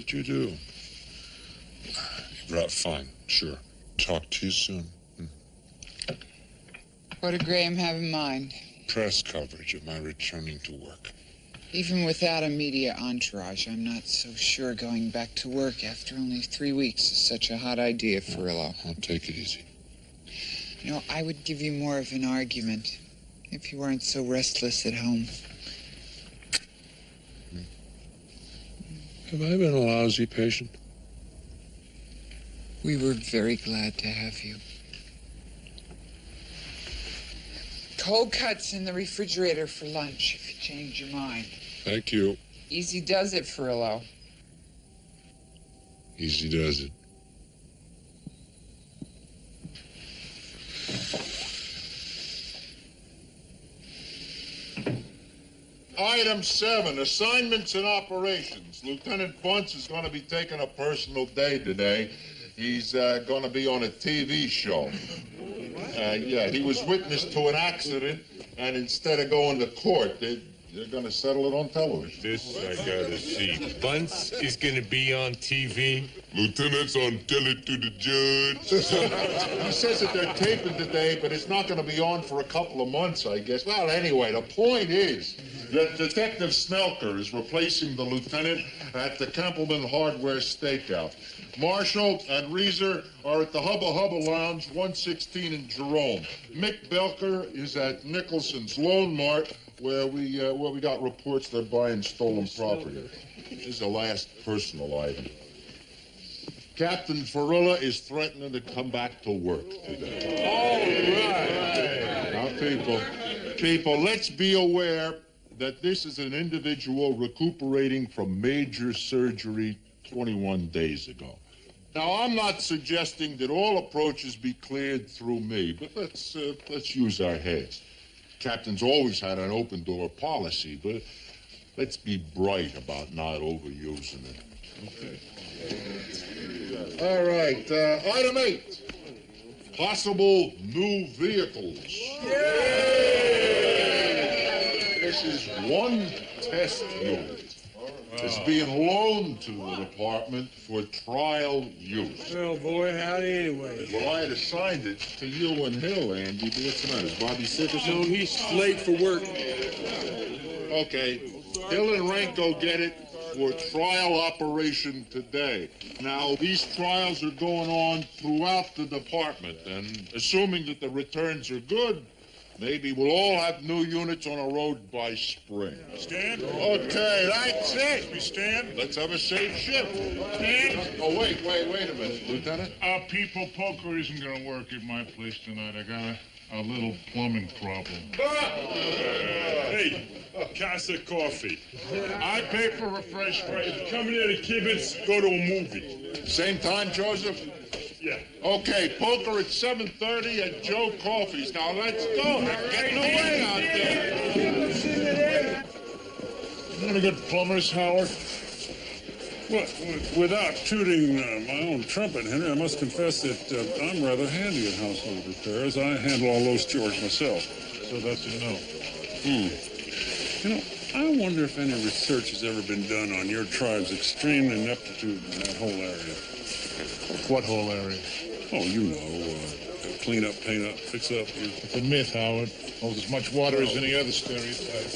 that you do. Right, fine, sure. Talk to you soon. What did Graham have in mind? Press coverage of my returning to work. Even without a media entourage, I'm not so sure going back to work after only 3 weeks is such a hot idea, Furillo. I'll take it easy. You know, I would give you more of an argument if you weren't so restless at home. Have I been a lousy patient? We were very glad to have you. Cold cuts in the refrigerator for lunch if you change your mind. Thank you. Easy does it, Furillo. Easy does it. Item 7, assignments and operations. Lieutenant Bunce is going to be taking a personal day today. He's going to be on a TV show. Yeah, he was witness to an accident, and instead of going to court, they're going to settle it on television. This I gotta see. Bunce is going to be on TV. Lieutenant's on tele to the judge. He says that they're taping today, but it's not going to be on for a couple of months, I guess. Well, anyway, the point is that Detective Snelker is replacing the lieutenant at the Kempelman Hardware Stakeout. Marshall and Reeser are at the Hubba Hubba Lounge, 116 in Jerome. Mick Belker is at Nicholson's Loan Mart, where we got reports they're buying stolen property. This is the last personal item. Captain Farilla is threatening to come back to work today. All right. Now, people, let's be aware that this is an individual recuperating from major surgery 21 days ago. Now, I'm not suggesting that all approaches be cleared through me, but let's use our heads. Captain's always had an open-door policy, but let's be bright about not overusing it. Okay. All right, item 8. Possible new vehicles. Yay! This is one test unit. It's being loaned to the department for trial use. Well, boy, howdy anyway. Well, I had assigned it to you and Hill, Andy. What's the matter? Is Bobby sick or something? No, he's late for work. Okay. Hill and Renko get it for trial operation today. Now, these trials are going on throughout the department, and assuming that the returns are good, maybe we'll all have new units on the road by spring. Stand. Okay, that's it. We stand. Let's have a safe ship. Stand. Oh, wait a minute, Lieutenant. People, poker isn't going to work at my place tonight. I got a little plumbing problem. Hey, Casa Coffee. I pay for refreshments. Coming in to Kibitz, go to a movie. Same time, Joseph? Yeah. Okay, poker at 7:30 at Joe Coffey's. Now, let's go. They're getting away out there. You want a good plumber's, Howard? What? Without tooting my own trumpet, Henry, I must confess that I'm rather handy at household repairs. I handle all those chores myself. So that's a no. You know, I wonder if any research has ever been done on your tribe's extreme ineptitude in that whole area. What whole area? Oh, you know, clean up, paint up, fix up. It's a myth, Howard. Holds as much water as any other stereotype.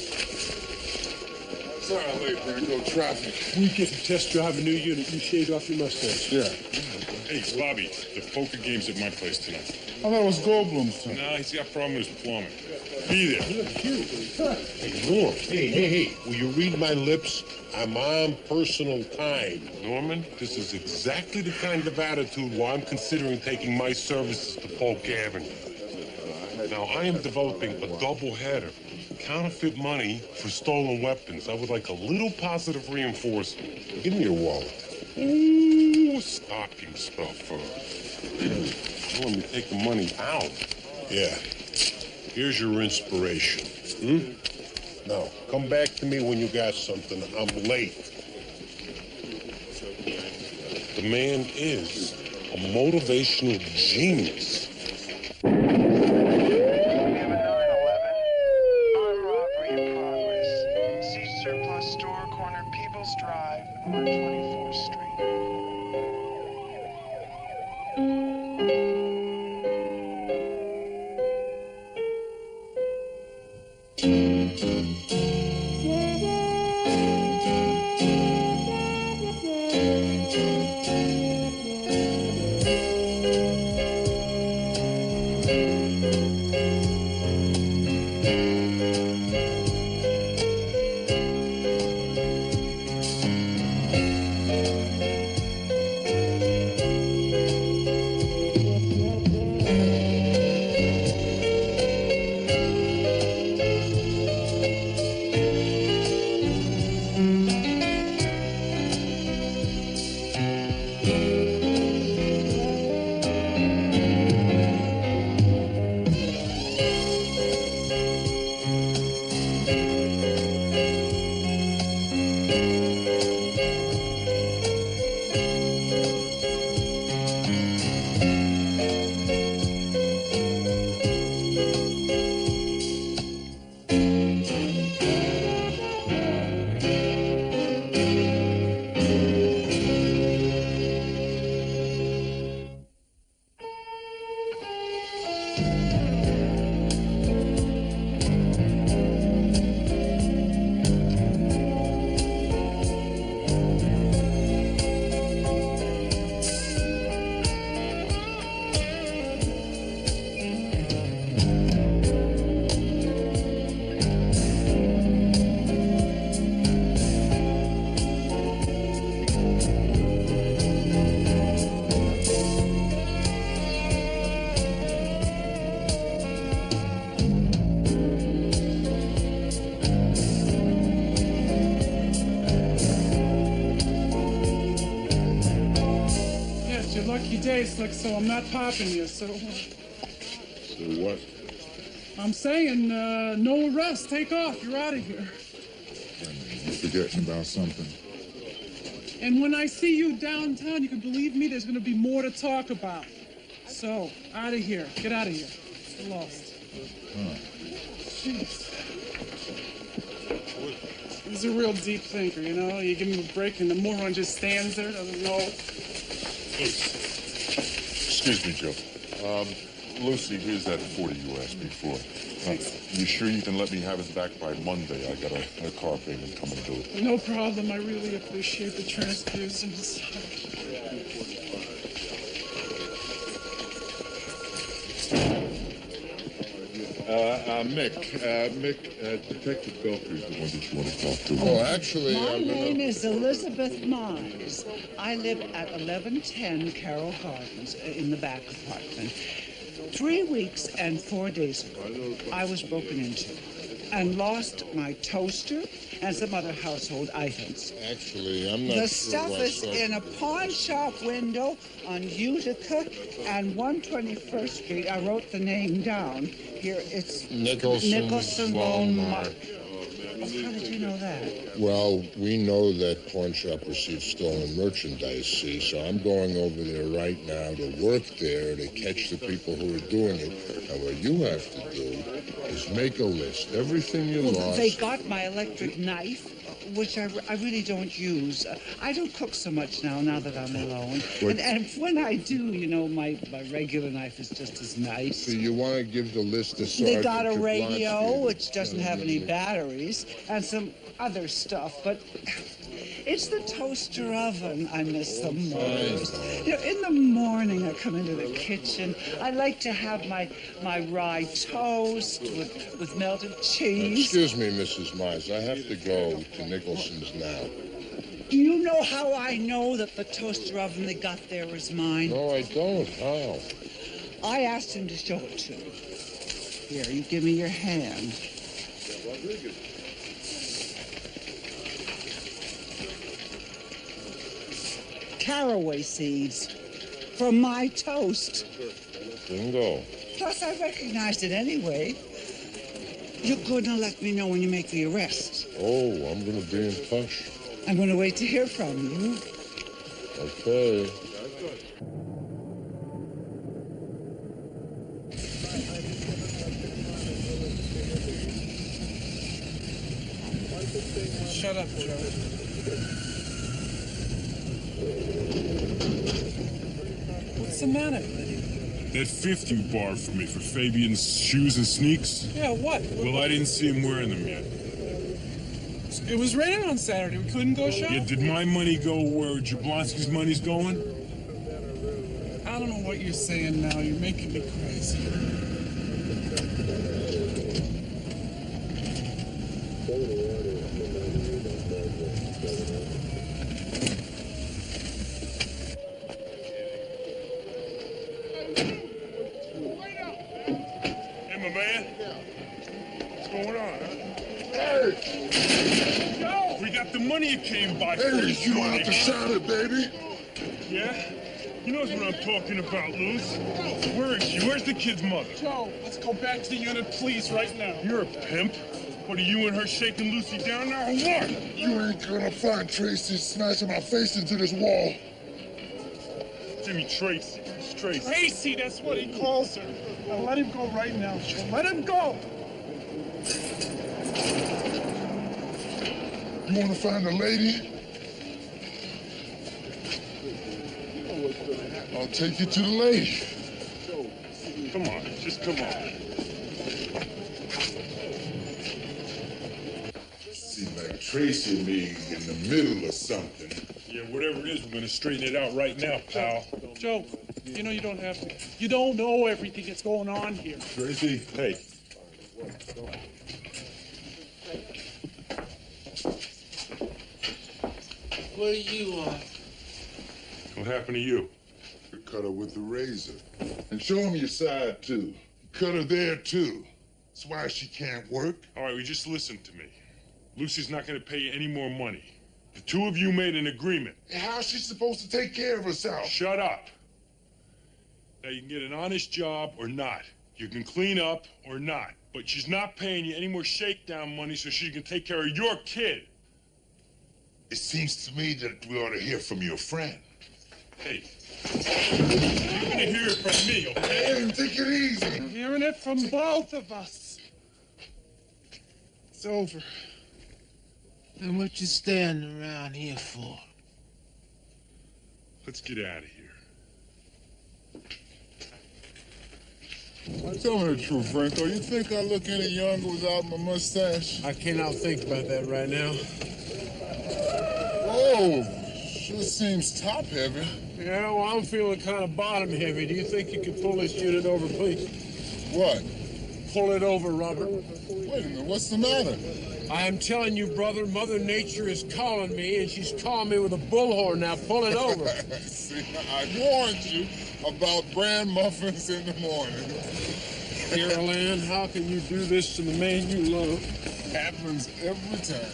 Sorry I'm late, Branko. Traffic. We get to test drive a new unit. You shaved off your mustache. Yeah. Hey, Bobby, the poker game's at my place tonight. I thought it was Goldblum's turn. Nah, he's got a problem with his plumbing. Be there. Hey, Norm. Hey. Will you read my lips? I'm on personal time. Norman, this is exactly the kind of attitude why I'm considering taking my services to Polk Avenue. Now, I am developing a double header. Counterfeit money for stolen weapons. I would like a little positive reinforcement. Give me your wallet. Ooh, stocking stuffer. You want me to take the money out? Yeah. Here's your inspiration. Now, come back to me when you got something. I'm late. The man is a motivational genius. We have a 911. Armed robbery in progress. See surplus store, corner People's Drive, R24 Street. Yes, your lucky day, Slick, so I'm not popping you, so... So what? I'm saying, no arrest, take off, you're out of here. You're forgetting about something. And when I see you downtown, you can believe me, there's gonna be more to talk about. So, out of here, get out of here. You're lost. Jeez. He's a real deep thinker, you know? You give him a break and the moron just stands there, doesn't know. Excuse me, Joe. Lucy, here's that 40 you asked me for. You sure you can let me have it back by Monday? I got a car payment coming due. No problem, I really appreciate the transfusions. Mick, Detective Belfry's the one that you want to talk to. Oh, actually, My name is Elizabeth Mize. I live at 1110 Carroll Gardens in the back apartment. 3 weeks and 4 days ago, I was broken into and lost my toaster and some other household items. Actually, I'm not The sure stuff what is sort- in a pawn shop window on Utica and 121st Street. I wrote the name down. Here, it's Nicholson Loan Loan Mart. Mart. How did you know that? Well, we know that pawn shop received stolen merchandise, see, so I'm going over there right now to work there to catch the people who are doing it. And what you have to do is make a list. Everything you Well, lost. they got my electric knife, which I really don't use. I don't cook so much now that I'm alone. What- And when I do, you know, my regular knife is just as nice. So you want to give the list to Sergeant They got a radio, Jablonski. which doesn't have any batteries, and some other stuff, but it's the toaster oven I miss the most. You know, in the morning I come into the kitchen. I like to have my rye toast with melted cheese. Excuse me, Mrs. Mize. I have to go to Nicholson's now. Do you know how I know that the toaster oven they got there is mine? No, I don't. How? I asked him to show it to me. Here, you give me your hand. Caraway seeds from my toast. Bingo. Plus, I recognized it anyway. You're going to let me know when you make the arrest. Oh, I'm going to be in touch. I'm going to wait to hear from you. Okay. Shut up, Joe. What's the matter? That fifth you borrowed from me for Fabian's shoes and sneaks? Yeah, what? Well, I didn't see him wearing them yet. It was raining on Saturday. We couldn't go shopping. Yeah, did my money go where Jablonski's money's going? I don't know what you're saying now. You're making me crazy. Hey, my man. What's going on, huh? Hey! Joe! We got the money you came by for. Hey, you don't have to shout it, baby. Yeah? He knows what I'm talking about, Luz. Where is she? Where's the kid's mother? Joe, let's go back to the unit, please, right now. You're a pimp. What, are you and her shaking Lucy down now, or what? You ain't gonna find Tracy smashing my face into this wall. Jimmy Tracy. It's Tracy. Tracy, that's what he calls her. Now let him go right now, Joe. Let him go. You wanna find a lady? I'll take you to the lady. Come on, just come on. Seems like Tracy and me in the middle of something. Yeah, whatever it is, we're gonna straighten it out right now, pal. Joe, you know you don't have to. You don't know everything that's going on here. Tracy, hey. What are you on? What happened to you? You cut her with the razor. And show him your side, too. Cut her there, too. That's why she can't work. All right, well, just listen to me. Lucy's not gonna pay you any more money. The two of you made an agreement. How's she supposed to take care of herself? Shut up. Now, you can get an honest job or not. You can clean up or not. But she's not paying you any more shakedown money so she can take care of your kid. It seems to me that we ought to hear from your friend. Hey, you're gonna hear it from me, okay? Hey, take it easy. I'm hearing it from both of us. It's over. And what you standing around here for? Let's get out of here. Tell me the truth, Franco. You think I look any younger without my mustache? I cannot think about that right now. Oh, sure seems top heavy. Yeah, well, I'm feeling kind of bottom heavy. Do you think you could pull this unit over, please? What? Pull it over, Robert. Wait a minute, what's the matter? I am telling you, brother, Mother Nature is calling me, and she's calling me with a bullhorn. Now pull it over. See, I warned you about bran muffins in the morning. Carol, how can you do this to the man you love? Happens every time.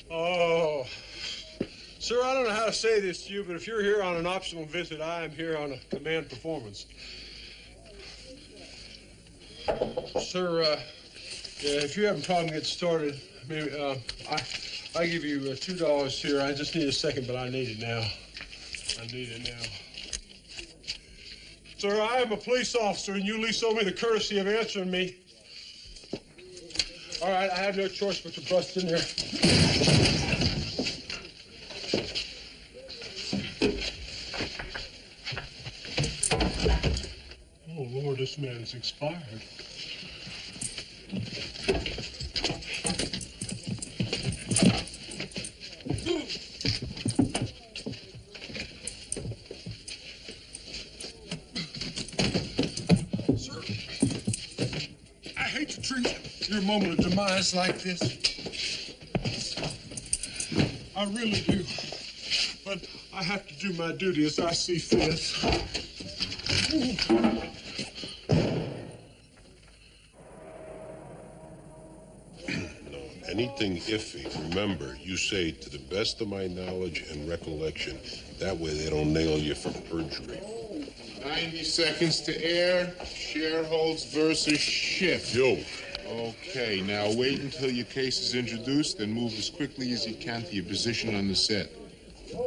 Oh, sir, I don't know how to say this to you, but if you're here on an optional visit, I am here on a command performance. Sir, if you have a problem getting started, maybe I give you $2 here. I just need a second, but I need it now. I need it now. Sir, I am a police officer, and you at least owe me the courtesy of answering me. All right, I have no choice but to bust in there. Oh, Lord, this man is expired. Sir, I hate to treat your moment of demise like this. I really do. But I have to do my duty as I see fit. Anything iffy, remember, you say, to the best of my knowledge and recollection. That way they don't nail you for perjury. 90 seconds to air. Shareholds versus Schiff. Yo. Okay, now wait until your case is introduced and move as quickly as you can to your position on the set.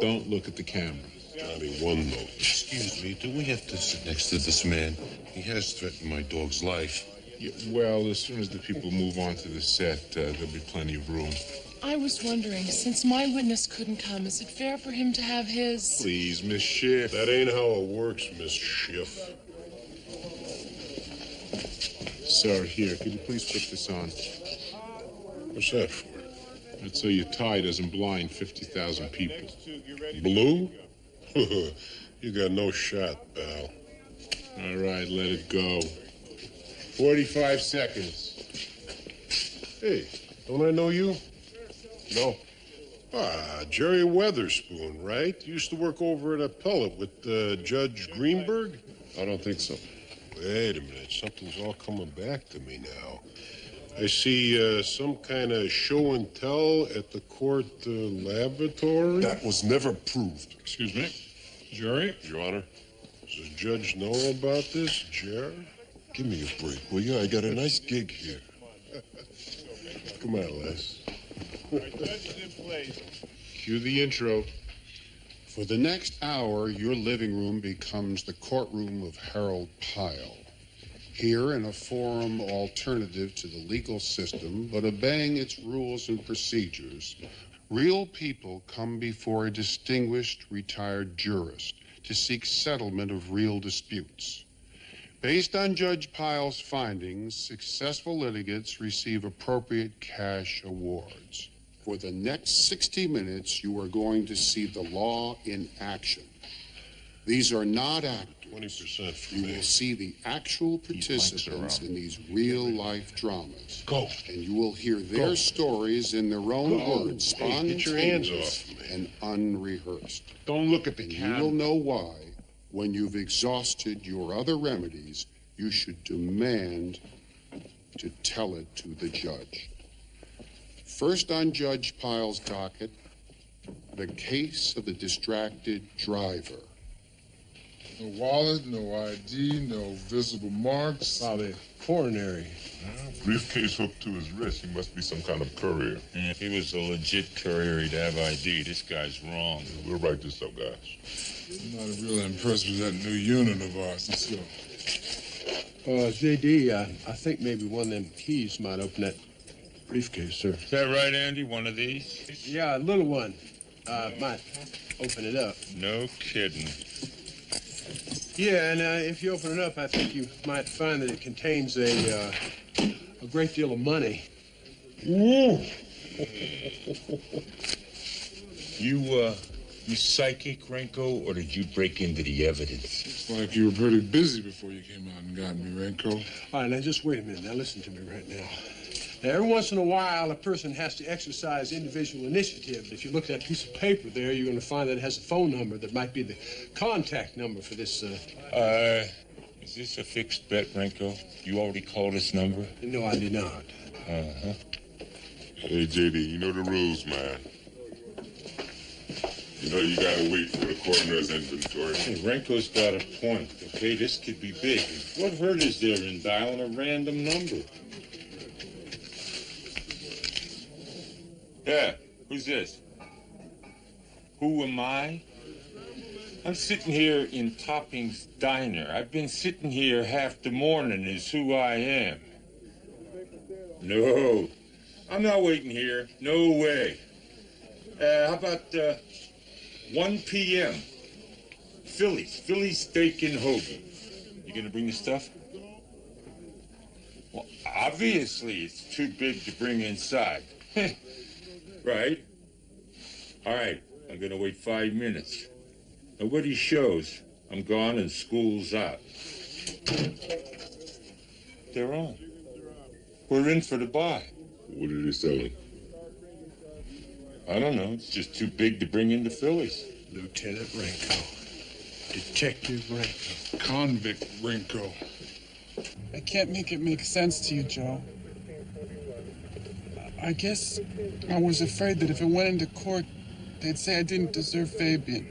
Don't look at the camera. Johnny, one note. Excuse me, do we have to sit next to this man? He has threatened my dog's life. Yeah, well, as soon as the people move on to the set, there'll be plenty of room. I was wondering, since my witness couldn't come, is it fair for him to have his... Please, Miss Schiff. That ain't how it works, Miss Schiff. Sir, here, could you please put this on? What's that for? That's so your tie doesn't blind 50,000 people. Blue? You got no shot, pal. All right, let it go. 45 seconds. Hey, don't I know you? No. Ah, Jerry Weatherspoon, right? Used to work over at Appellate with Judge Greenberg? I don't think so. Wait a minute, something's all coming back to me now. I see some kind of show and tell at the court lavatory. That was never proved. Excuse me? Jury? Your Honor. Does the judge know about this, Jerry? Give me a break, will you? I got a nice gig here. Come on, Les. Cue the intro. For the next hour, your living room becomes the courtroom of Harold Pyle. Here, in a forum alternative to the legal system, but obeying its rules and procedures, real people come before a distinguished retired jurist to seek settlement of real disputes. Based on Judge Pyle's findings, successful litigants receive appropriate cash awards. For the next 60 minutes, you are going to see the law in action. These are not actors. 20% for You me. will see the actual participants in these real-life dramas. Go. And you will hear their stories in their own words, Hey, get your hands spontaneous off me. and unrehearsed. Don't look at the And camera. you will know why, when you've exhausted your other remedies, you should demand to tell it to the judge. First on Judge Pyle's docket, the case of the distracted driver. No wallet, no ID, no visible marks. Probably coronary. Briefcase hooked to his wrist. He must be some kind of courier. If he was a legit courier, he'd have ID. This guy's wrong. We'll write this up, guys. I'm not really impressed with that new unit of ours. Let's go. JD, I think maybe one of them keys might open that briefcase, sir. Is that right, Andy? One of these? Yeah, a little one. Might open it up. No kidding. Yeah, and if you open it up, I think you might find that it contains a great deal of money. Ooh. You psychic, Renko, or did you break into the evidence? Looks like you were pretty busy before you came out and got me, Renko. All right, now just wait a minute. Now listen to me right now. Now, every once in a while, a person has to exercise individual initiative. If you look at that piece of paper there, you're going to find that it has a phone number that might be the contact number for this. Is this a fixed bet, Renko? You already called this number? No, I did not. Uh-huh. Hey, JD, you know the rules, man. You know you gotta wait for the coroner's inventory. Hey, Renko's got a point, okay? This could be big. What hurt is there in dialing a random number? Yeah, who's this? Who am I? I'm sitting here in Topping's Diner. I've been sitting here half the morning is who I am. No, I'm not waiting here. No way. How about 1 p.m.? Philly steak and hoagie. You gonna bring the stuff? Well, obviously it's too big to bring inside. Right? All right, I'm gonna wait 5 minutes. Nobody shows. I'm gone and school's out. They're on. We're in for the buy. What are they selling? I don't know. It's just too big to bring into Phillies. Lieutenant Renko. Detective Renko. Convict Renko. I can't make it make sense to you, Joe. I guess I was afraid that if it went into court, they'd say I didn't deserve Fabian.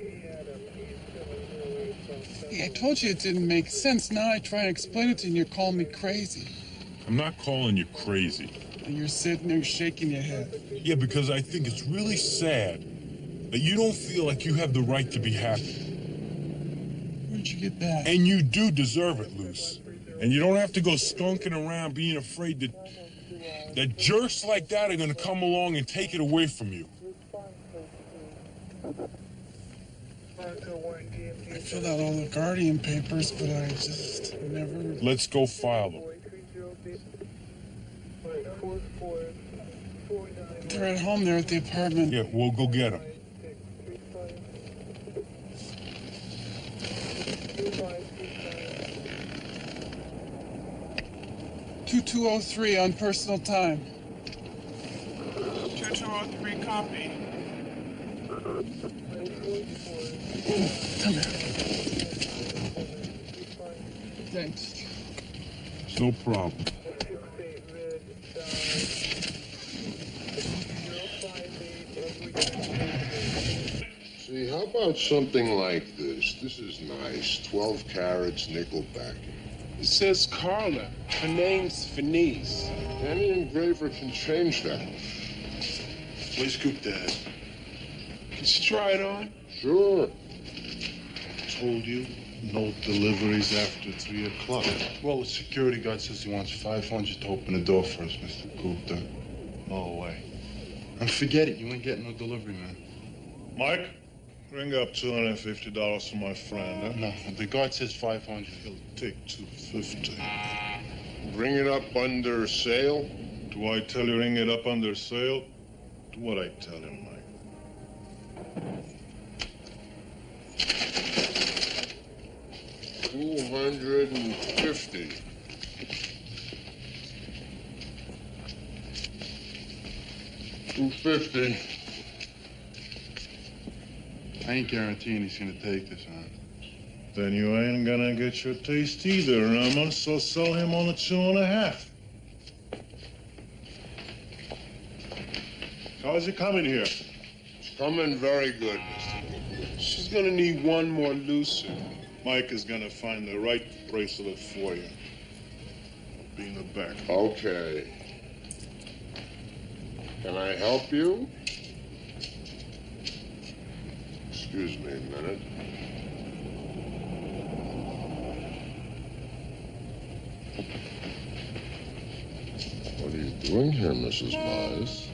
Yeah, I told you it didn't make sense. Now I try and explain it to you and you're calling me crazy. I'm not calling you crazy. And you're sitting there shaking your head. Yeah, because I think it's really sad that you don't feel like you have the right to be happy. Where'd you get that? And you do deserve it, Luce. And you don't have to go skunking around being afraid that jerks like that are going to come along and take it away from you. I filled out all the Guardian papers, but I just never... Let's go file them. They're at home. They're at the apartment. Yeah, we'll go get them. $2203 on personal time. 2203 copy. Come here. Thanks. It's no problem. See, how about something like this? This is nice. 12 carats, nickel backing. It says Carla. Her name's Venice. Any engraver can change that. Where's Scoop Dad? Can she try it on? Sure. Told you, no deliveries after 3 o'clock. Well, the security guard says he wants 500 to open the door for us, Mr. Gupta. No way. And forget it, you ain't getting no delivery, man. Mike, ring up $250 for my friend, huh? No, the guard says 500. He'll take $250. Bring it up under sale? Do I tell you ring it up under sale? Do what I tell him, Mike. $250. $250. I ain't guaranteeing he's gonna take this, huh? Then you ain't gonna get your taste either, Ramon, so sell him on the 2.5. How's it coming here? It's coming very good, Mr. Gupta. She's gonna need one more looser. Mike is gonna find the right bracelet for you. Be in the back. Okay. Can I help you? Excuse me a minute. What are you doing here, Mrs. Mize?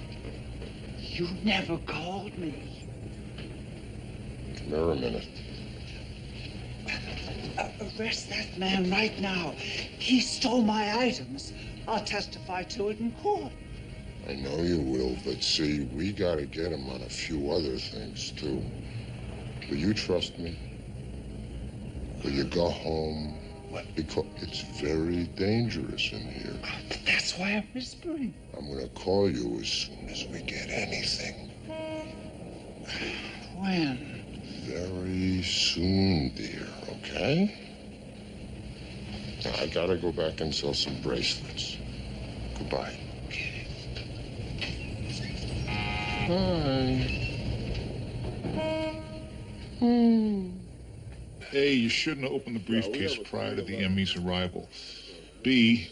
You never called me. Come here a minute. Arrest that man right now. He stole my items. I'll testify to it in court. I know you will, but see, we gotta get him on a few other things, too. Will you trust me? Will you go home? What? Because it's very dangerous in here. That's why I'm whispering. I'm gonna call you as soon as we get anything. When? Very soon, dear, okay? Now, I gotta go back and sell some bracelets. Goodbye. Bye. A, you shouldn't have opened the briefcase prior to the ME's arrival. B,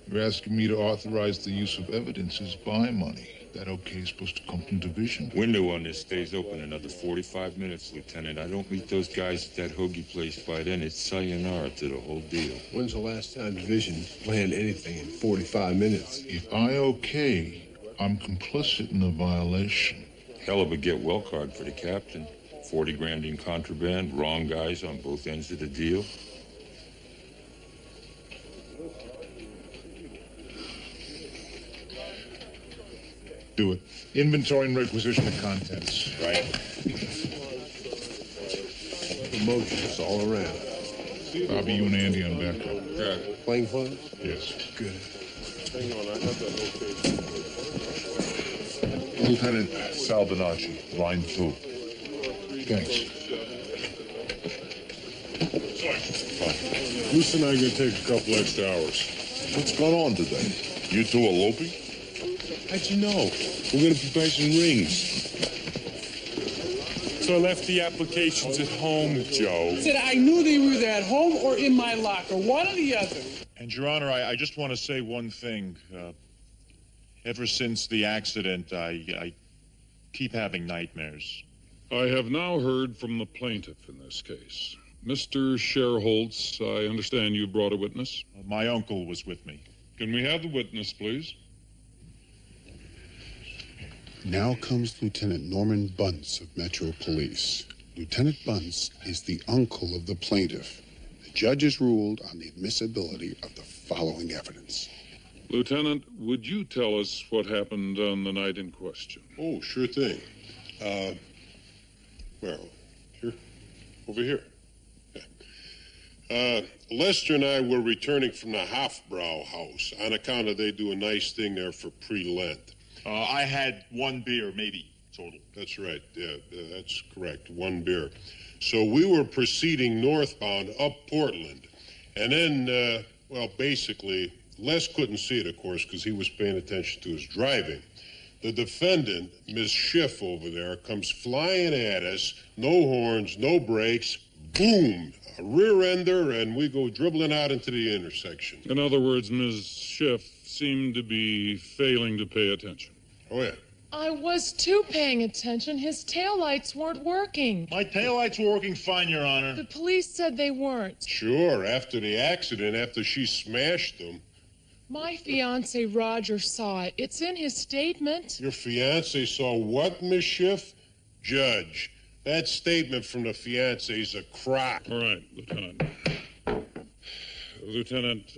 you're asking me to authorize the use of evidence as buy money. That okay is supposed to come from division. Window on this stays open another 45 minutes, Lieutenant. I don't meet those guys at that hoagie place by then. It's sayonara to the whole deal. When's the last time Division planned anything in 45 minutes? If I okay, I'm complicit in the violation. Hell of a get-well card for the captain. 40 grand in contraband, wrong guys on both ends of the deal. Do it. Inventory and requisition of contents. Right. Promotions all around. Bobby, you and Andy on backup. Yeah. Playing clothes? Yes. Good. Hang on, I have that location. Lieutenant Saldinacci, line 2. Thanks. Luce and I are gonna take a couple extra hours. What's going on today? You two eloping? How'd you know? We're gonna be bashing rings. So I left the applications at home, Joe. Said I knew they were either at home or in my locker, one or the other. And, Your Honor, I just want to say one thing. Ever since the accident, I keep having nightmares. I have now heard from the plaintiff in this case. Mr. Sherholtz, I understand you brought a witness. My uncle was with me. Can we have the witness, please? Now comes Lieutenant Norman Bunce of Metro Police. Lieutenant Bunce is the uncle of the plaintiff. The judge has ruled on the admissibility of the following evidence. Lieutenant, would you tell us what happened on the night in question? Oh, sure thing. Where? Here? Over here. Lester and I were returning from the Hofbrau house on account of they do a nice thing there for pre-Lent. I had one beer, maybe, total. That's right. Yeah, that's correct. One beer. So we were proceeding northbound up Portland. And then, well, basically, Les couldn't see it, of course, because he was paying attention to his driving. The defendant, Miss Schiff over there, comes flying at us. No horns, no brakes. Boom! A rear-ender, and we go dribbling out into the intersection. In other words, Ms. Schiff seemed to be failing to pay attention. Oh, yeah. I was too paying attention. His taillights weren't working. My taillights were working fine, Your Honor. The police said they weren't. Sure, after the accident, after she smashed them. My fiancé, Roger, saw it. It's in his statement. Your fiancé saw what, Miss Schiff? Judge, that statement from the fiancé is a crock. All right, Lieutenant. Lieutenant,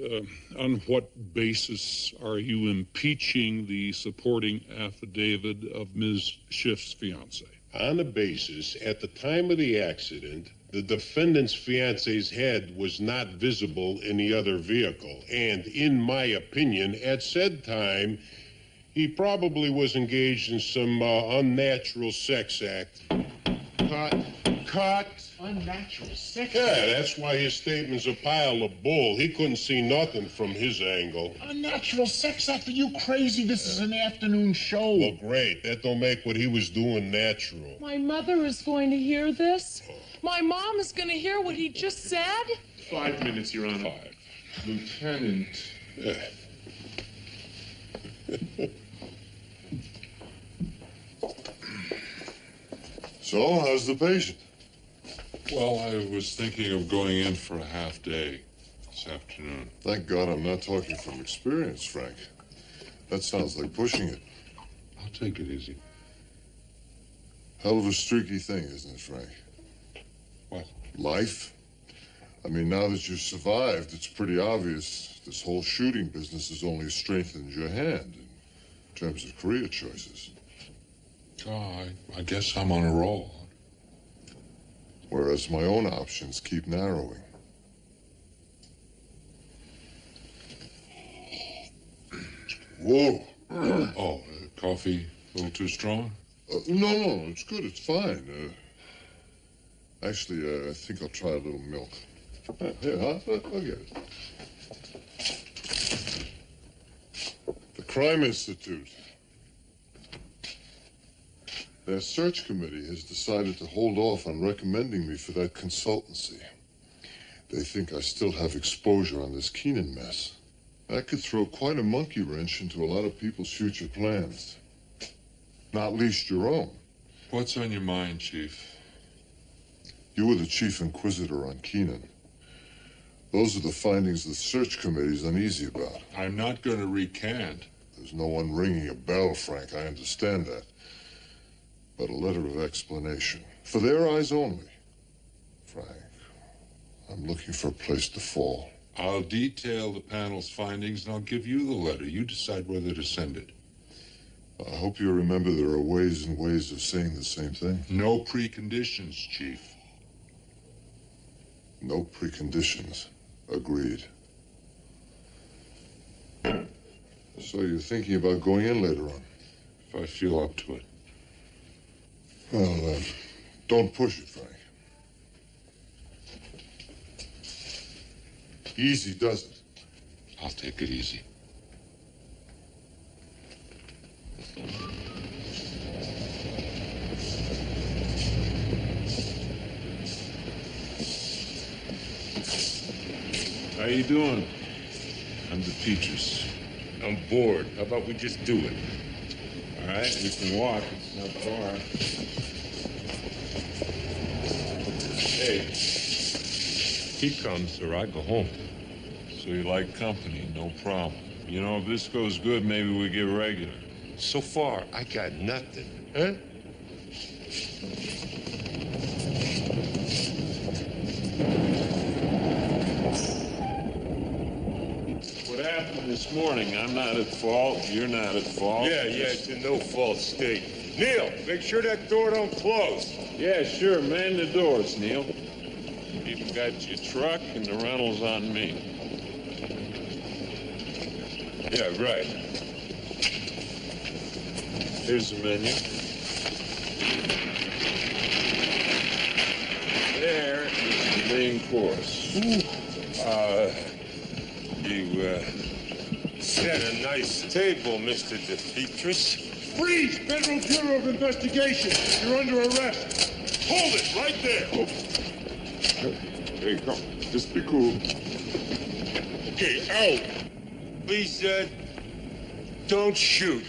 on what basis are you impeaching the supporting affidavit of Ms. Schiff's fiancé? On the basis, at the time of the accident, the defendant's fiancé's head was not visible in the other vehicle. And in my opinion, at said time, he probably was engaged in some unnatural sex act. Cut. Unnatural sex. Yeah, that's why his statement's a pile of bull. He couldn't see nothing from his angle. Unnatural sex act? Are you crazy? This is an afternoon show. Well, great. That don't make what he was doing natural. My mother is going to hear this. My mom is going to hear what he just said. 5 minutes, Your Honor. 5. Lieutenant. So, how's the patient? Well, I was thinking of going in for a half day this afternoon. Thank God I'm not talking from experience, Frank. That sounds like pushing it. I'll take it easy. Hell of a streaky thing, isn't it, Frank? What? Life? I mean, now that you've survived, it's pretty obvious this whole shooting business has only strengthened your hand in terms of career choices. Oh, I guess I'm on a roll. Whereas my own options keep narrowing. Whoa. Coffee a little too strong? No, it's good. It's fine. Actually, I think I'll try a little milk. Here, huh? I'll get it. The Crime Institute. Their search committee has decided to hold off on recommending me for that consultancy. They think I still have exposure on this Keenan mess. That could throw quite a monkey wrench into a lot of people's future plans. Not least your own. What's on your mind, Chief? You were the chief inquisitor on Keenan. Those are the findings the search committee's uneasy about. I'm not going to recant. There's no one ringing a bell, Frank. I understand that. But a letter of explanation. For their eyes only. Frank, I'm looking for a place to fall. I'll detail the panel's findings and I'll give you the letter. You decide whether to send it. I hope you remember there are ways and ways of saying the same thing. No preconditions, Chief. No preconditions. Agreed. So you're thinking about going in later on? If I feel up to it. Well, don't push it, Frank. Easy does it. I'll take it easy. How you doing? I'm the Peaches. I'm bored. How about we just do it? All right, we can walk. It's not far. Hey, He comes or I go home. So you like company, no problem. You know, if this goes good, maybe we get regular. So far, I got nothing. Huh? What happened this morning, I'm not at fault, you're not at fault. Yeah, it's a no-fault state. Neil, make sure that door don't close. Yeah, sure, man the doors, Neil. Even got your truck and the rental's on me. Yeah, right. Here's the menu. There is the main course. You, set a nice table, Mr. DeFeatris. Freeze! Federal Bureau of Investigation. You're under arrest. Hold it right there. Hey, come. Just be cool. Okay, out. Please, don't shoot.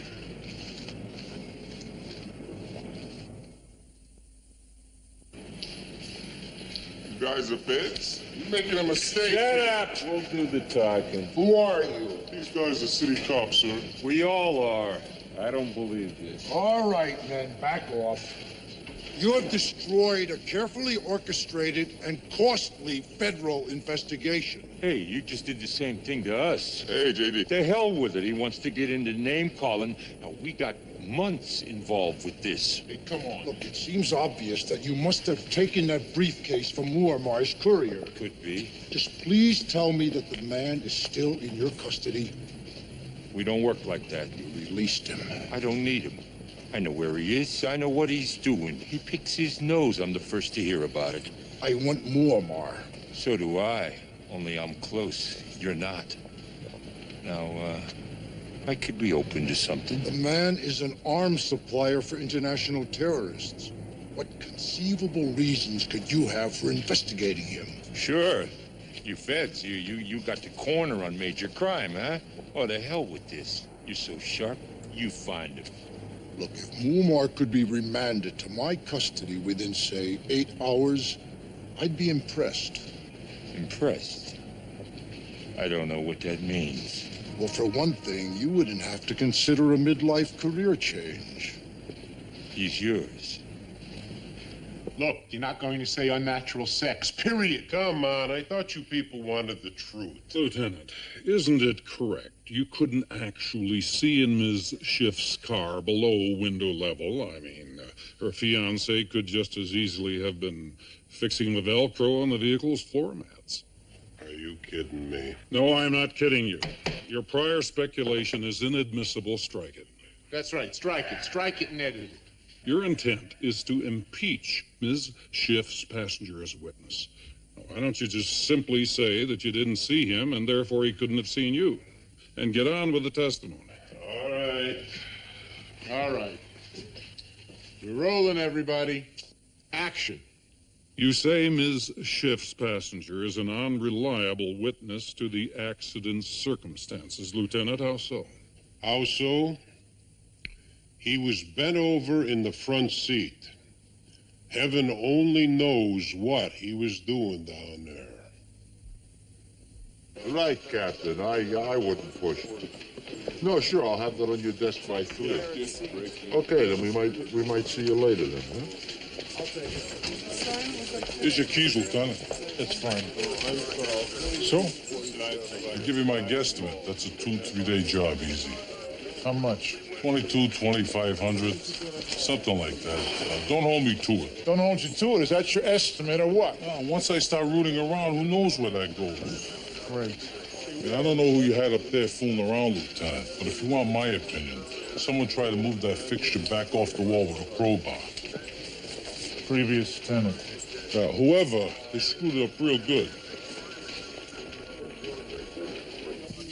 You guys are feds? You're making a mistake. Shut up. We'll do the talking. Who are you? These guys are city cops, sir. We all are. I don't believe this. All right, men, back off. You have destroyed a carefully orchestrated and costly federal investigation. Hey, you just did the same thing to us. Hey, J.D. To hell with it. He wants to get into name-calling. Now, we got months involved with this. Hey, come on. Look, it seems obvious that you must have taken that briefcase from Muammar's courier. Could be. Just please tell me that the man is still in your custody. We don't work like that. You released him. I don't need him. I know where he is. I know what he's doing. He picks his nose. I'm the first to hear about it. I want Muammar. So do I. Only I'm close. You're not. Now, I could be open to something. The man is an arms supplier for international terrorists. What conceivable reasons could you have for investigating him? Sure. You feds, you got the corner on major crime, huh? Oh, the hell with this. You're so sharp, you find him. Look, if Muammar could be remanded to my custody within, say, 8 hours, I'd be impressed. Impressed? I don't know what that means. Well, for one thing, you wouldn't have to consider a midlife career change. He's yours. Look, you're not going to say unnatural sex, period. Come on, I thought you people wanted the truth. Lieutenant, isn't it correct you couldn't actually see in Ms. Schiff's car below window level? I mean, her fiancé could just as easily have been fixing the Velcro on the vehicle's floor mats. Are you kidding me? No, I'm not kidding you. Your prior speculation is inadmissible. Strike it. That's right, strike it. Strike it and edit it. Your intent is to impeach Ms. Schiff's passenger as a witness. Now, why don't you just simply say that you didn't see him and therefore he couldn't have seen you? And get on with the testimony. All right. All right. We're rolling, everybody. Action. You say Ms. Schiff's passenger is an unreliable witness to the accident's circumstances. Lieutenant, how so? How so? He was bent over in the front seat. Heaven only knows what he was doing down there. Right, Captain. I wouldn't push. No, sure, I'll have that on your desk by 3. Okay, then we might see you later then, huh? Here's your keys, Lieutenant. That's fine. So, I'll give you my guesstimate. That's a 2-3 day job, easy. How much? 2,500, something like that. Don't hold me to it. Don't hold you to it. Is that your estimate or what? Once I start rooting around, who knows where that goes? Great. I don't know who you had up there fooling around, Lieutenant, but if you want my opinion, someone tried to move that fixture back off the wall with a crowbar. Previous tenant. Whoever, they screwed it up real good.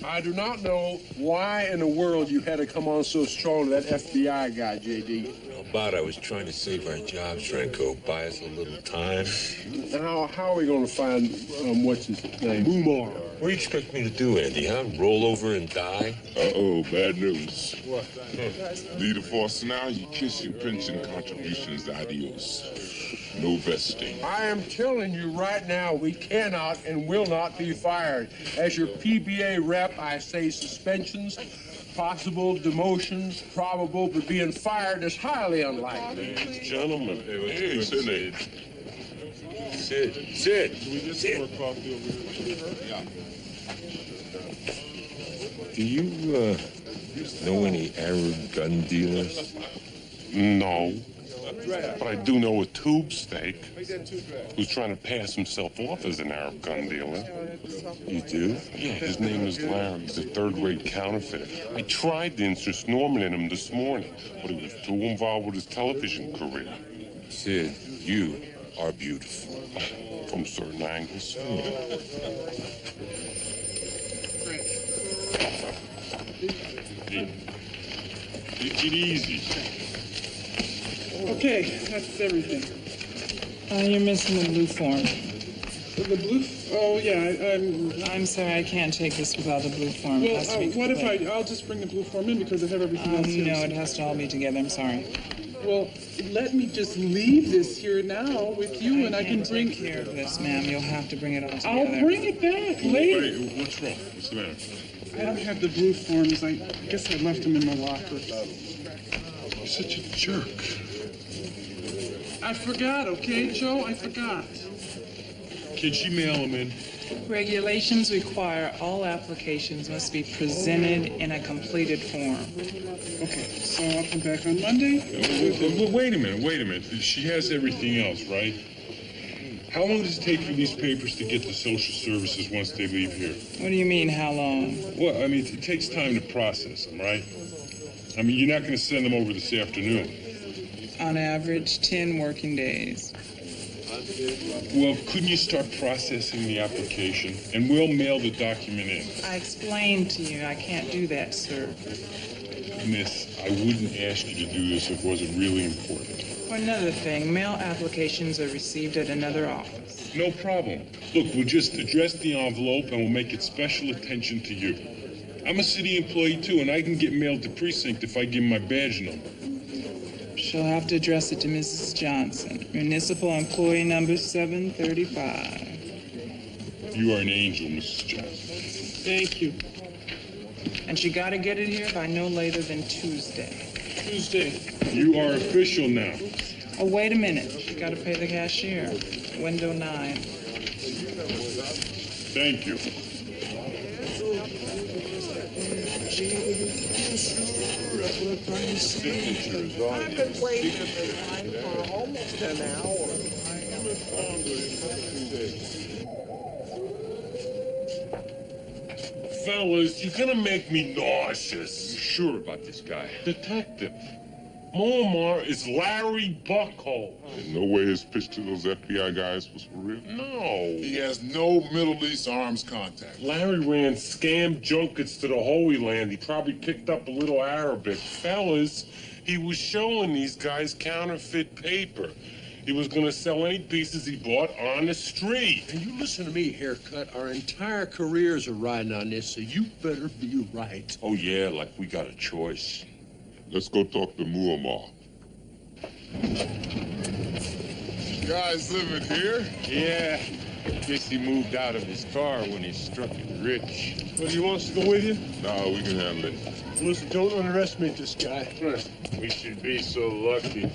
I do not know why in the world you had to come on so strong to that FBI guy, J.D. About I was trying to save our jobs, Franco. Buy us a little time. And how are we going to find, what's his name? Muammar. What do you expect me to do, Andy, huh? Roll over and die? Uh-oh, bad news. What? Need a force now? You kiss your pension contributions, adios. No vesting. I am telling you right now, we cannot and will not be fired. As your PBA rep, I say suspensions, possible demotions, probable, but being fired is highly unlikely. Gentlemen, hey, Sidney. Sit. Can we get some more coffee over here? Yeah. Do you, know any Arab gun dealers? No. But I do know a tube steak who's trying to pass himself off as an Arab gun dealer. You do? Yeah, his name is Larry. He's a third-rate counterfeiter. I tried to insert Norman in him this morning, but he was too involved with his television career. Sid, you are beautiful. From certain angles. Take it easy. Okay, that's everything. You're missing the blue form. The blue? Oh, yeah. I'm sorry, I can't take this without the blue form. Well, what if I'll just bring the blue form in because I have everything else here. No, it has to all be together. I'm sorry. Well, let me just leave this here now with you, and I can bring care of this, ma'am. You'll have to bring it all together. I'll bring it back later. Wait, what's wrong? What's the matter? I don't have the blue forms. I guess I left them in my locker. You're such a jerk. I forgot, okay, Joe? I forgot. Can she mail them in? Regulations require all applications must be presented in a completed form. Okay, so I'll come back on Monday? Wait a minute. She has everything else, right? How long does it take for these papers to get to social services once they leave here? What do you mean, how long? Well, I mean, it takes time to process them, right? I mean, you're not going to send them over this afternoon. On average, 10 working days. Well, couldn't you start processing the application, and we'll mail the document in? I explained to you I can't do that, sir. Miss, I wouldn't ask you to do this if it wasn't really important. For another thing, mail applications are received at another office. No problem. Look, we'll just address the envelope, and we'll make it special attention to you. I'm a city employee, too, and I can get mailed to precinct if I give my badge number. She'll have to address it to Mrs. Johnson, municipal employee number 735. You are an angel, Mrs. Johnson. Thank you. And she got to get it here by no later than Tuesday. Tuesday. You are official now. Oh, wait a minute. She got to pay the cashier. Window 9. Thank you. Signatures on I've been waiting in line for almost an hour. Fellas, you're gonna make me nauseous. You sure about this guy? Detective, Muammar is Larry Buckhole. There's no way his pitch to those FBI guys was for real. No. He has no Middle East arms contact. Larry ran scam junkets to the Holy Land. He probably picked up a little Arabic. Fellas, he was showing these guys counterfeit paper. He was going to sell any pieces he bought on the street. And you listen to me, Haircut. Our entire careers are riding on this, so you better be right. Oh, yeah, like we got a choice. Let's go talk to Muammar. You guys living here? Yeah. Guess he moved out of his car when he struck it rich. Well, you want us to go with you? No, we can handle it. Listen, don't underestimate this guy. We should be so lucky.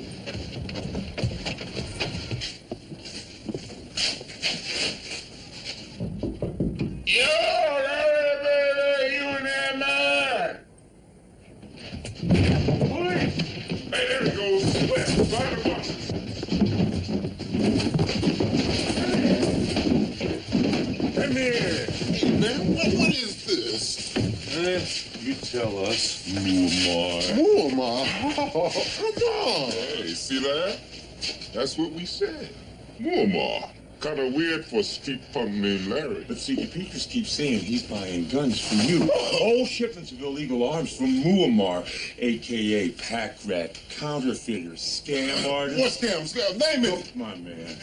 Yo, Larry, baby, you in there, man? Hey, there he goes. Where? By the bus. Come here. Hey, man, what is this? You tell us, Muammar. Muammar? Oh, come on. Hey, see that? That's what we said. Muammar. Kind of weird for a street punk named Larry. But see, the papers keep saying he's buying guns from you. All shipments of illegal arms from Muammar, a.k.a. pack rat, counterfeiter, scam artist. What scam? Name it. Look, my man,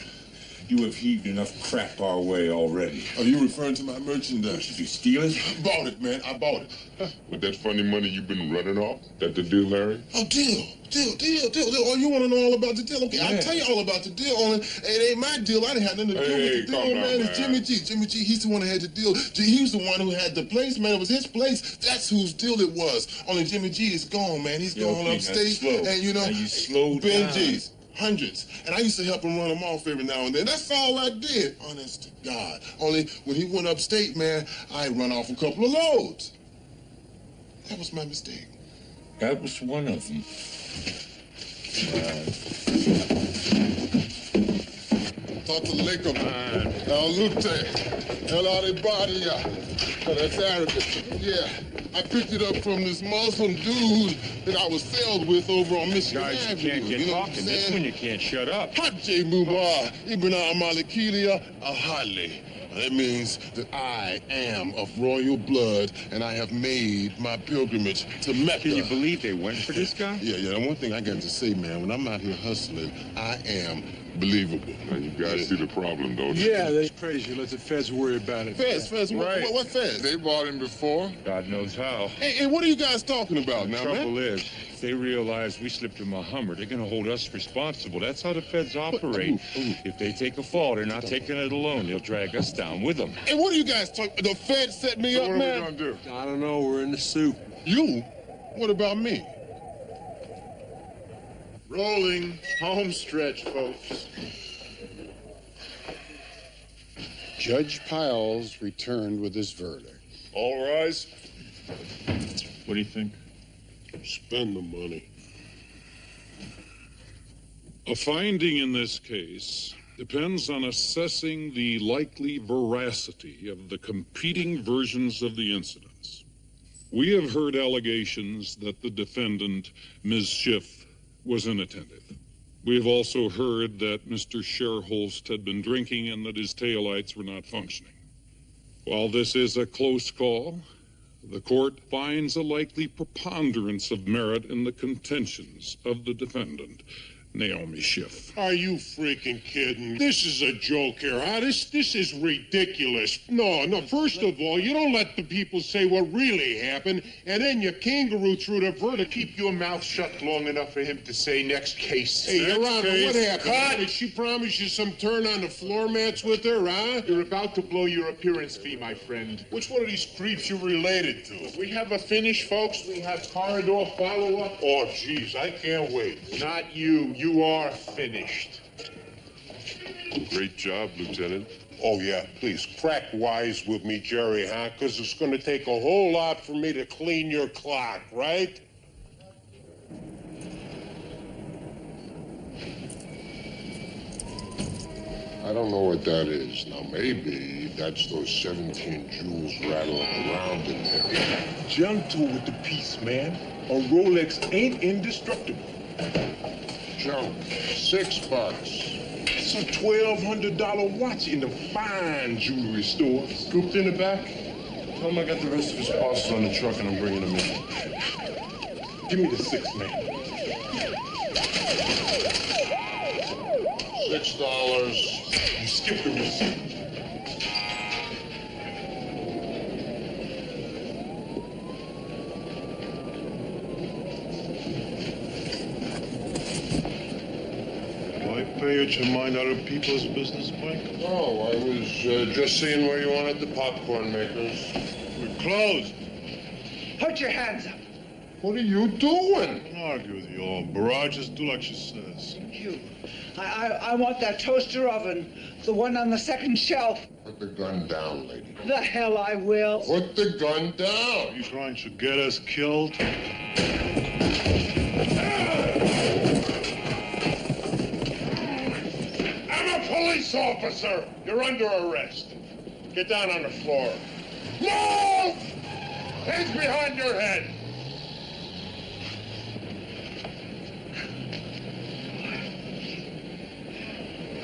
You have heaved enough crap our way already. Are you referring to my merchandise? Did you steal it? Bought it, man. I bought it. With that funny money you've been running off? That the deal, Larry? Oh, deal. Oh, you want to know all about the deal? Okay, Yeah. I'll tell you all about the deal. Only it ain't my deal. I didn't have nothing to do with the deal, man. It's Jimmy G. Jimmy G, he's the one that had the deal. He was the one who had the place, man. It was his place. That's whose deal it was. Only Jimmy G is gone, man. He's gone upstate. And, you know, now you slowed Benji's. Hundreds. And I used to help him run them off every now and then. That's all I did, honest to God. Only when he went upstate, man, I run off a couple of loads. That was my mistake. That was one of them. Talk to Lakem, El Lute, El Aribadia. That's Arabic. Yeah. I picked it up from this Muslim dude that I was sailed with over on Michigan Guys, Avenue. you can't get talking. This one you can't shut up. Hajj Mumar Ibn Malikilia Ahali. That means that I am of royal blood and I have made my pilgrimage to Mecca. Can you believe they went for this guy? Yeah. And one thing I got to say, man, when I'm out here hustling, I am believable. Now, you guys see the problem, though. Yeah, that's crazy. Let the feds worry about it. Feds, Right. what feds? They bought him before. God knows how. Hey, what are you guys talking about The now, trouble man? is, if they realize we slipped him a Hummer, they're going to hold us responsible. That's how the feds operate. If they take a fall, they're not taking it alone. They'll drag us down with them. Hey, what are you guys talking? The feds set me up, What man. are we going to do? I don't know. We're in the soup. You? What about me? Rolling home stretch, folks. Judge Piles returned with his verdict. All rise. What do you think? Spend the money. A finding in this case depends on assessing the likely veracity of the competing versions of the incidents. We have heard allegations that the defendant, Ms. Schiff, was inattentive. We have also heard that Mr. Sherholst had been drinking and that his taillights were not functioning. While this is a close call, the court finds a likely preponderance of merit in the contentions of the defendant, Naomi Schiff. Are you freaking kidding? This is a joke here, huh? This is ridiculous. No, first of all, you don't let the people say what really happened, and then you kangaroo through the verdict. Keep your mouth shut long enough for him to say next case. Hey, Your Honor, what happened? Cut! Did she promise you some turn on the floor mats with her, huh? You're about to blow your appearance fee, my friend. Which one of these creeps you related to? We have a finish, folks. We have corridor follow-up. Oh, jeez, I can't wait. Not you. You are finished. Great job, Lieutenant. Oh, yeah, please, crack wise with me, Jerry, huh? Because it's going to take a whole lot for me to clean your clock, right? I don't know what that is. Now, maybe that's those 17 jewels rattling around in there. Gentle with the piece, man. A Rolex ain't indestructible. Junk. $6. It's a $1,200 watch in the fine jewelry store. Scooped in the back. Tell him I got the rest of his parcels on the truck and I'm bringing them in. Give me the 6, man. $6. You skipped the receipt. Why pay at your mind other people's business, Mike? Oh, I was just seeing where you wanted the popcorn makers. We're closed. Put your hands up. What are you doing? Don't argue with you all. Barrage, just do like she says. You. I want that toaster oven, the one on the second shelf. Put the gun down, lady. The hell I will. Put the gun down. You trying to get us killed? I'm a police officer. You're under arrest. Get down on the floor. Move! Hands behind your head.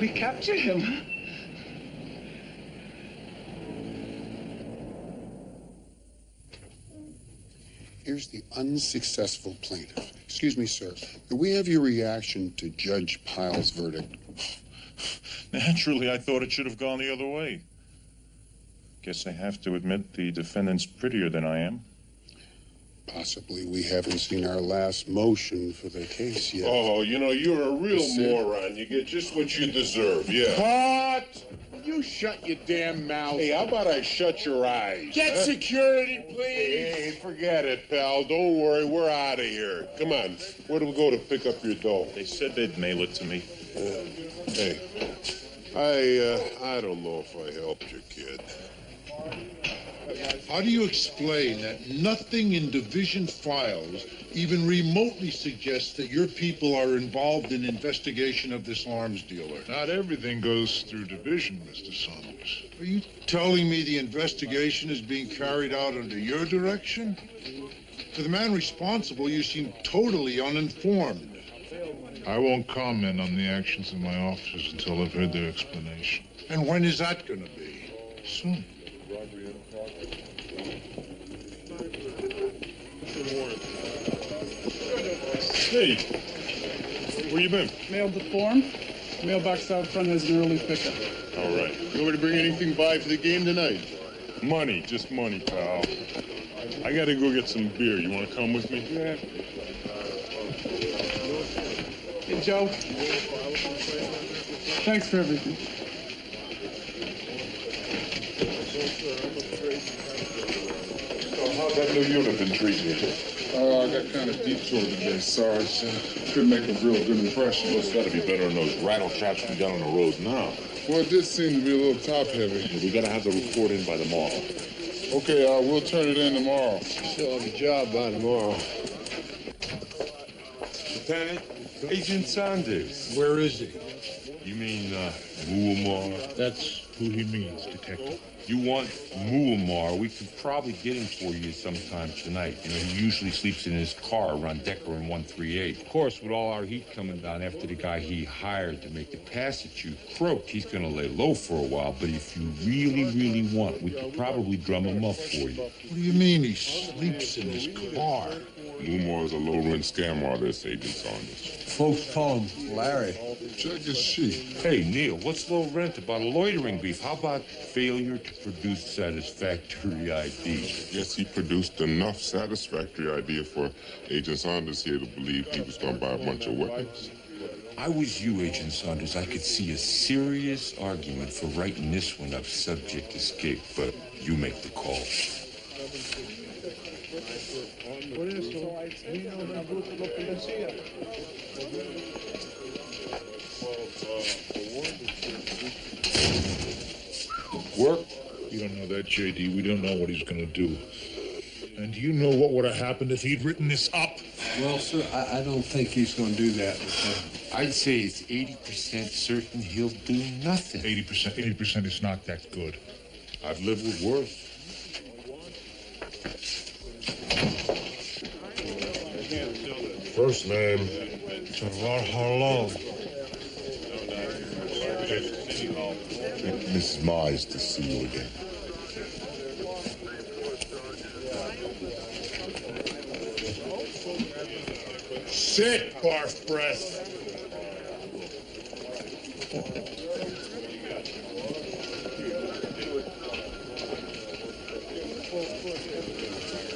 We captured him. Here's the unsuccessful plaintiff. Excuse me, sir. Could we have your reaction to Judge Piles' verdict? Naturally, I thought it should have gone the other way. Guess I have to admit the defendant's prettier than I am. Possibly we haven't seen our last motion for the case yet. Oh, you know, you're a real moron. You get just what you deserve, yeah. Cut! You shut your damn mouth. Hey, how about I shut your eyes? Get security, please. Hey, forget it, pal. Don't worry. We're out of here. Come on. Where do we go to pick up your dough? They said they'd mail it to me. Hey, I don't know if I helped you, kid. How do you explain that nothing in division files even remotely suggests that your people are involved in investigation of this arms dealer? Not everything goes through division, Mr. Saunders. Are you telling me the investigation is being carried out under your direction? To the man responsible, you seem totally uninformed. I won't comment on the actions of my officers until I've heard their explanation. And when is that going to be? Soon. Hey, where you been? Mailed the form. Mailbox out front has an early pickup. All right. You want me to bring anything by for the game tonight? Money, just money, pal. I gotta go get some beer. You wanna come with me? Yeah. Hey, Joe. Thanks for everything. How's that new unit been treating you? I got kind of detoured today, Sarge. Couldn't make a real good impression. Well, it's got to be better than those rattle traps we got on the road now. Well, it did seem to be a little top-heavy. We got to have the report in by tomorrow. Okay, we'll turn it in tomorrow. Still have a job by tomorrow. Lieutenant, Agent Saunders. Where is he? You mean, Muammar? That's who he means, Detective. You want Muammar, we could probably get him for you sometime tonight. You know, he usually sleeps in his car around Decker and 138. Of course, with all our heat coming down after the guy he hired to make the pass at you croaked, he's gonna lay low for a while. But if you really, really want, we could probably drum him up for you. What do you mean he sleeps in his car? Muammar is a low-rent scam artist, Agent Saunders. Folks call him Larry. Check his sheet. Hey, Neil, what's low rent about a loitering beef? How about failure to produce satisfactory ID? Yes, he produced enough satisfactory idea for Agent Saunders here to believe he was going to buy a bunch of weapons. I was you, Agent Saunders. I could see a serious argument for writing this one up subject escape, but you make the call. Work? You don't know that, J.D. We don't know what he's going to do. And do you know what would have happened if he'd written this up? Well, sir, I don't think he's going to do that. I'd say it's 80% certain he'll do nothing. 80%. 80% is not that good. I've lived with worse. First name? Harlow. Mrs. Mize to see you again. Sit, barf breath.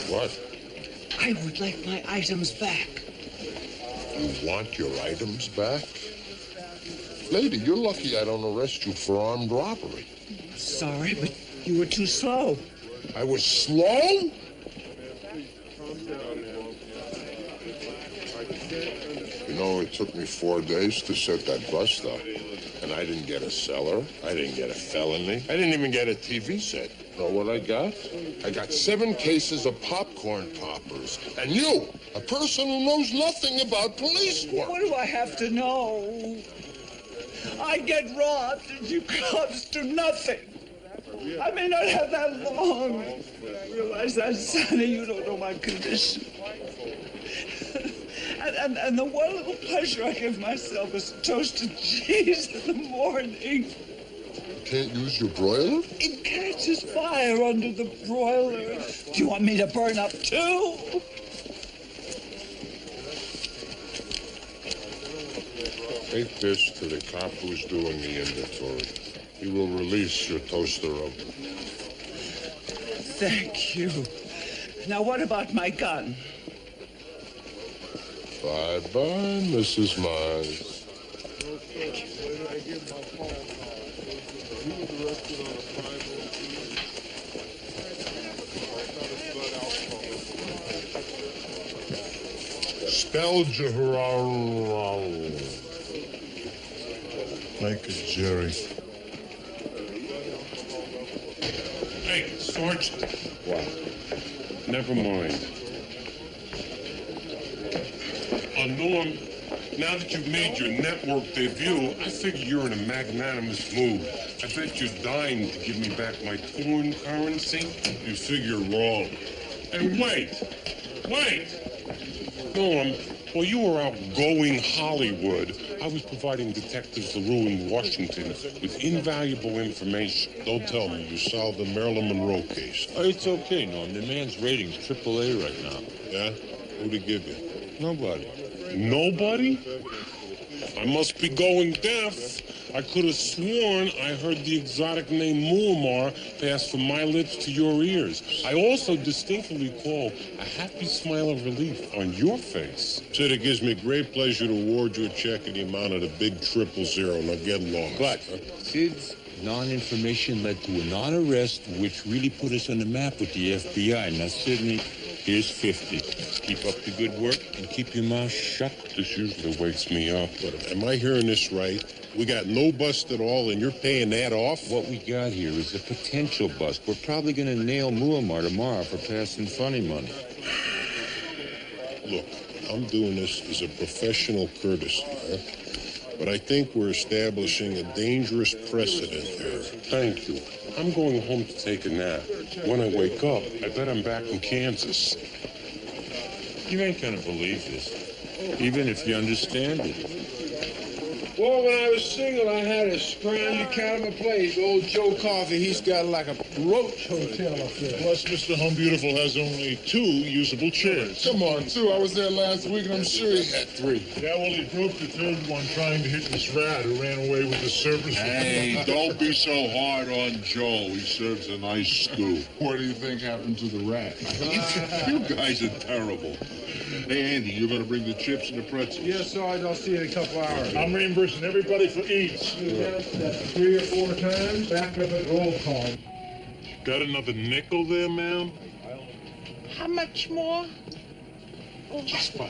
What? I would like my items back. You want your items back? Lady, you're lucky I don't arrest you for armed robbery. Sorry, but you were too slow. I was slow? You know, it took me 4 days to set that bust up. And I didn't get a cellar. I didn't get a felony. I didn't even get a TV set. Know what I got? I got 7 cases of popcorn poppers. And you, a person who knows nothing about police work. What do I have to know? I get robbed and you cops do nothing. I may not have that long. I realize that, Sonny, you don't know my condition. And the one little pleasure I give myself is toasted cheese in the morning. Can't use your broiler? It catches fire under the broiler. Do you want me to burn up too? Take this to the cop who's doing the inventory. He will release your toaster oven. Thank you. Now, what about my gun? Bye-bye, Mrs. Mars. Spell Jehoram. Thank you, Jerry. Hey, Sergeant. What? Never mind. Norm, now that you've made your network debut, I figure you're in a magnanimous mood. I bet you're dying to give me back my torn currency. You figure wrong. And wait! Norm, while you were out going Hollywood, I was providing Detectives LaRue in Washington with invaluable information. Don't tell me you solved the Marilyn Monroe case. Oh, it's okay, Norm. The man's rating's AAA right now. Yeah? Who'd he give you? Nobody. Nobody? I must be going deaf. I could have sworn I heard the exotic name Muammar pass from my lips to your ears. I also distinctly recall a happy smile of relief on your face. Sid, it gives me great pleasure to award you a check in the amount of the big 000. Now get lost. But Sid's non-information led to a non-arrest, which really put us on the map with the FBI. Now, Sidney, here's 50. Keep up the good work and keep your mouth shut. This usually wakes me up. But am I hearing this right? We got no bust at all, and you're paying that off? What we got here is a potential bust. We're probably going to nail Muammar tomorrow for passing funny money. Look, I'm doing this as a professional courtesy, huh? But I think we're establishing a dangerous precedent here. Thank you. I'm going home to take a nap. When I wake up, I bet I'm back in Kansas. You ain't going to believe this, even if you understand it. Well, when I was single, I had a scroungy kind of a place. Old Joe Coffey, he's got like a roach hotel up there. Plus, Mr. Home Beautiful has only 2 usable chairs. Come on, 2. I was there last week, and I'm sure he had 3. Yeah, well, he broke the 3rd one trying to hit this rat who ran away with the service. Hey, don't be so hard on Joe. He serves a nice stew. What do you think happened to the rat? You guys are terrible. Hey, Andy, you're going to bring the chips and the pretzels? Yes, Sarge, I'll see you in a couple hours. I'm reimbursing everybody for eats. That's 3 or 4 times after the roll call. Got another nickel there, ma'am? How much more? Just 5.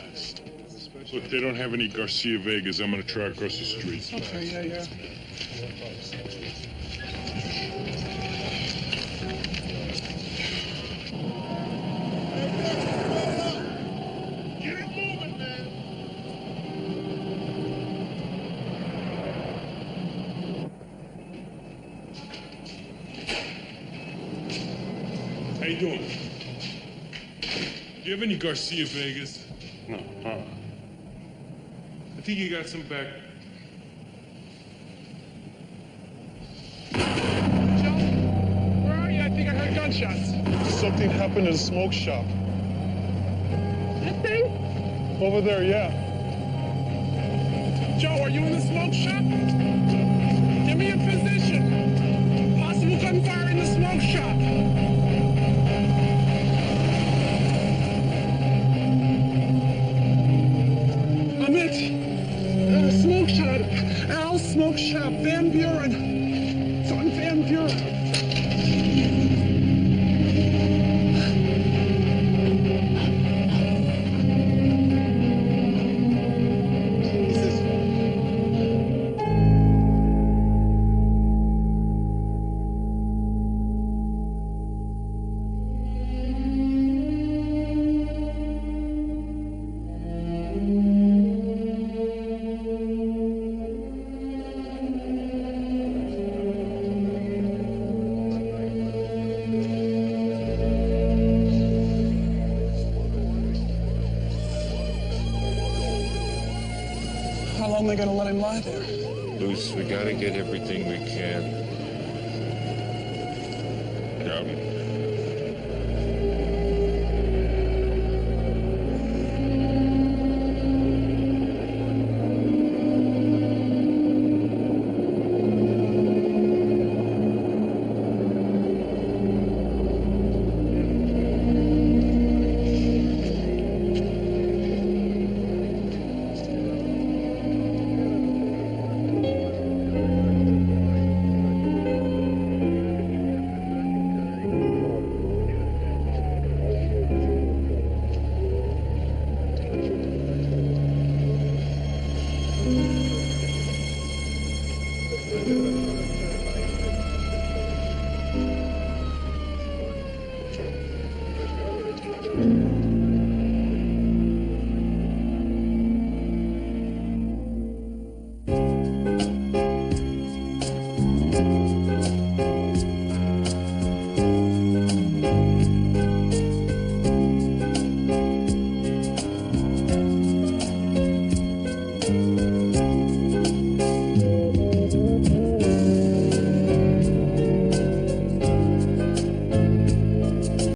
Look, they don't have any Garcia Vegas. I'm going to try across the street. Okay, yeah. How you doing? Do you have any Garcia Vegas? No, I think you got some back. Joe, where are you? I think I heard gunshots. Something happened in the smoke shop. That thing? Over there, yeah. Joe, are you in the smoke shop? Give me a position. Possible gunfire in the smoke shop. I'm it. Smoke shop. Al's smoke shop. Van Buren. It's on Van Buren. How long are they gonna let him lie there? Luce, we gotta get everything we can. Yeah.